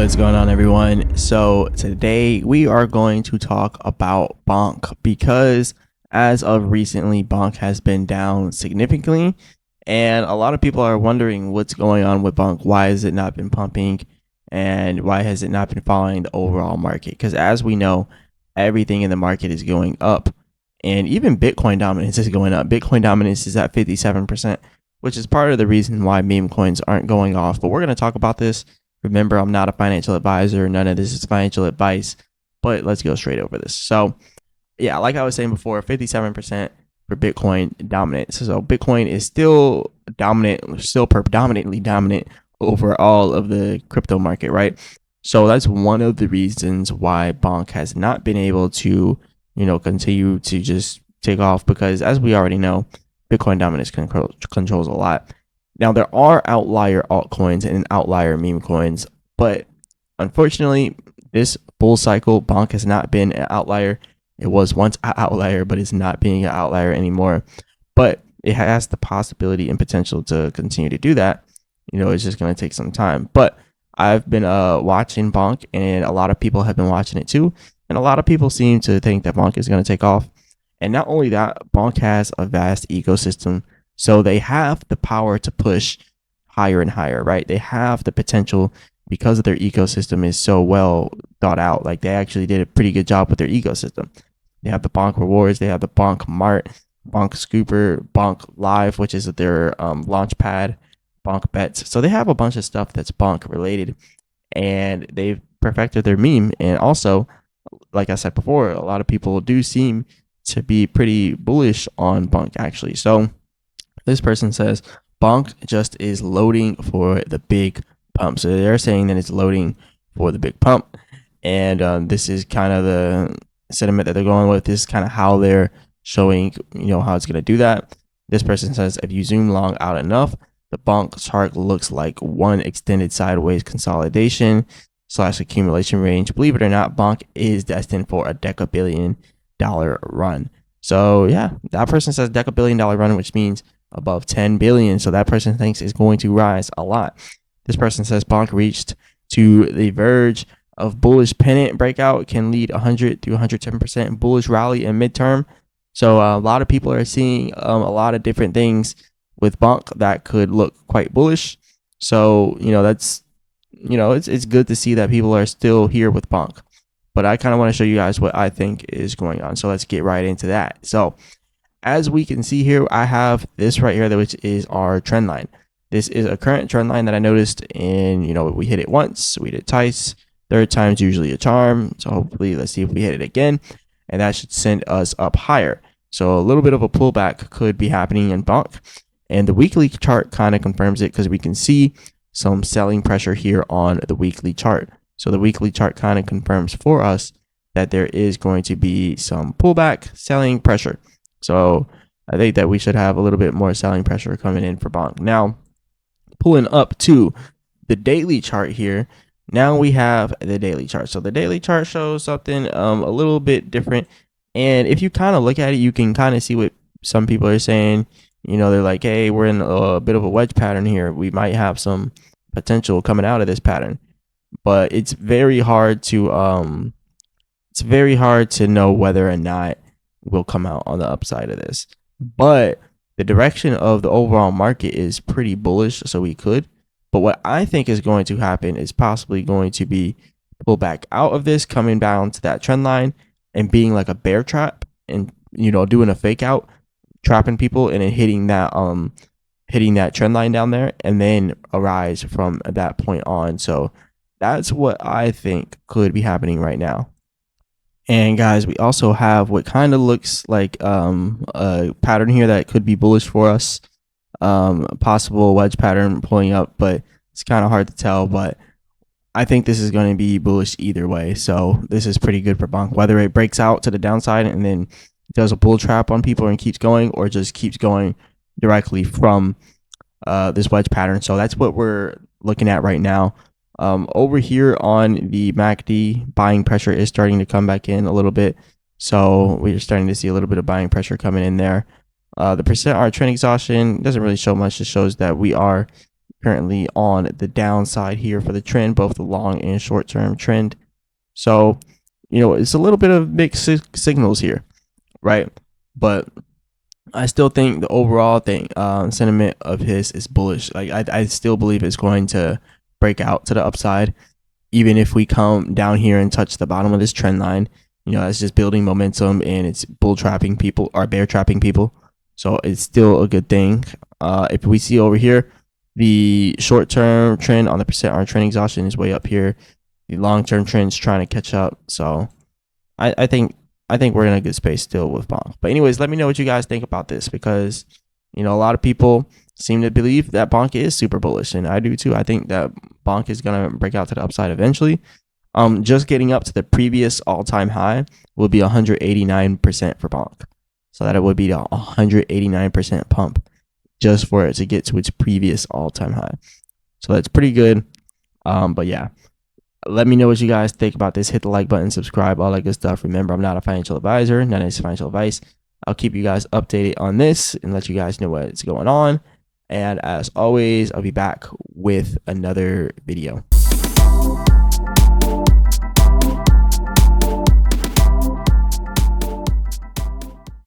What's going on, everyone? So today we are going to talk about Bonk because as of recently, Bonk has been down significantly, and a lot of people are wondering what's going on with Bonk. Why has it not been pumping, and why has it not been following the overall market? Because as we know, everything in the market is going up, and even Bitcoin dominance is going up. Bitcoin dominance is at 57%, which is part of the reason why meme coins aren't going off. But we're going to talk about this. Remember, I'm not a financial advisor. None of this is financial advice, but let's go straight over this. So, yeah, like I was saying before, 57% for Bitcoin dominance. So Bitcoin is still dominant, still predominantly dominant over all of the crypto market, right? So that's one of the reasons why Bonk has not been able to, continue to just take off, because as we already know, Bitcoin dominance controls a lot. Now, there are outlier altcoins and outlier meme coins, but unfortunately, this bull cycle, Bonk has not been an outlier. It was once an outlier, but it's not being an outlier anymore. But it has the possibility and potential to continue to do that. It's just going to take some time. But I've been watching Bonk, and a lot of people have been watching it too. And a lot of people seem to think that Bonk is going to take off. And not only that, Bonk has a vast ecosystem. So they have the power to push higher and higher, right? They have the potential because of their ecosystem is so well thought out. Like, they actually did a pretty good job with their ecosystem. They have the Bonk rewards, they have the Bonk Mart, Bonk Scooper, Bonk Live, which is their launch pad, Bonk Bets. So they have a bunch of stuff that's Bonk related, and they've perfected their meme. And also, like I said before, a lot of people do seem to be pretty bullish on Bonk, actually. So this person says Bonk just is loading for the big pump. So they're saying that it's loading for the big pump. And this is kind of the sentiment that they're going with. This is kind of how they're showing, how it's going to do that. This person says if you zoom long out enough, the Bonk chart looks like one extended sideways consolidation / accumulation range. Believe it or not, Bonk is destined for a deca-billion-dollar run. So yeah, that person says deca-billion-dollar run, which means above 10 billion. So that person thinks it's going to rise a lot. This person says Bonk reached to the verge of bullish pennant breakout, can lead 100 to 110% bullish rally in midterm. So a lot of people are seeing a lot of different things with Bonk that could look quite bullish. So, that's, it's good to see that people are still here with Bonk. But I kind of want to show you guys what I think is going on. So let's get right into that. So as we can see here, I have this right here, which is our trend line. This is a current trend line that I noticed, and we hit it once, we did it twice, third time's usually a charm. So hopefully, let's see if we hit it again, and that should send us up higher. So a little bit of a pullback could be happening in Bonk, and the weekly chart kind of confirms it, because we can see some selling pressure here on the weekly chart. So the weekly chart kind of confirms for us that there is going to be some pullback, selling pressure. So I think that we should have a little bit more selling pressure coming in for Bonk. Now, pulling up to the daily chart here, now we have the daily chart. So the daily chart shows something a little bit different. And if you kind of look at it, you can kind of see what some people are saying. They're like, hey, we're in a bit of a wedge pattern here. We might have some potential coming out of this pattern. But it's very hard to know whether or not will come out on the upside of this. But the direction of the overall market is pretty bullish, so we could. But what I think is going to happen is possibly going to be pull back out of this, coming down to that trend line and being like a bear trap, and doing a fake out, trapping people, and then hitting that trend line down there, and then a rise from that point on. So that's what I think could be happening right now. And guys, we also have what kind of looks like a pattern here that could be bullish for us. Possible wedge pattern pulling up, but it's kind of hard to tell. But I think this is going to be bullish either way. So this is pretty good for Bonk. Whether it breaks out to the downside and then does a bull trap on people and keeps going, or just keeps going directly from this wedge pattern. So that's what we're looking at right now. Over here on the MACD, buying pressure is starting to come back in a little bit. So we're starting to see a little bit of buying pressure coming in there. The percent R trend exhaustion doesn't really show much. It shows that we are currently on the downside here for the trend, both the long and short term trend. So, it's a little bit of mixed signals here, right? But I still think the overall thing, sentiment of his is bullish. Like I still believe it's going to break out to the upside, even if we come down here and touch the bottom of this trend line. That's just building momentum and it's bull trapping people or bear trapping people. So it's still a good thing. If we see over here, the short term trend on the percent our trend exhaustion is way up here. The long term trend's trying to catch up. So I think we're in a good space still with Bonk. But anyways, let me know what you guys think about this, because a lot of people seem to believe that Bonk is super bullish, and I do too. I think that Bonk is gonna break out to the upside eventually. Just getting up to the previous all-time high will be 189% for Bonk. So that it would be the 189% pump just for it to get to its previous all-time high. So that's pretty good. But yeah, let me know what you guys think about this. Hit the like button, subscribe, all that good stuff. Remember, I'm not a financial advisor. None of this financial advice. I'll keep you guys updated on this and let you guys know what's going on. And as always, I'll be back with another video.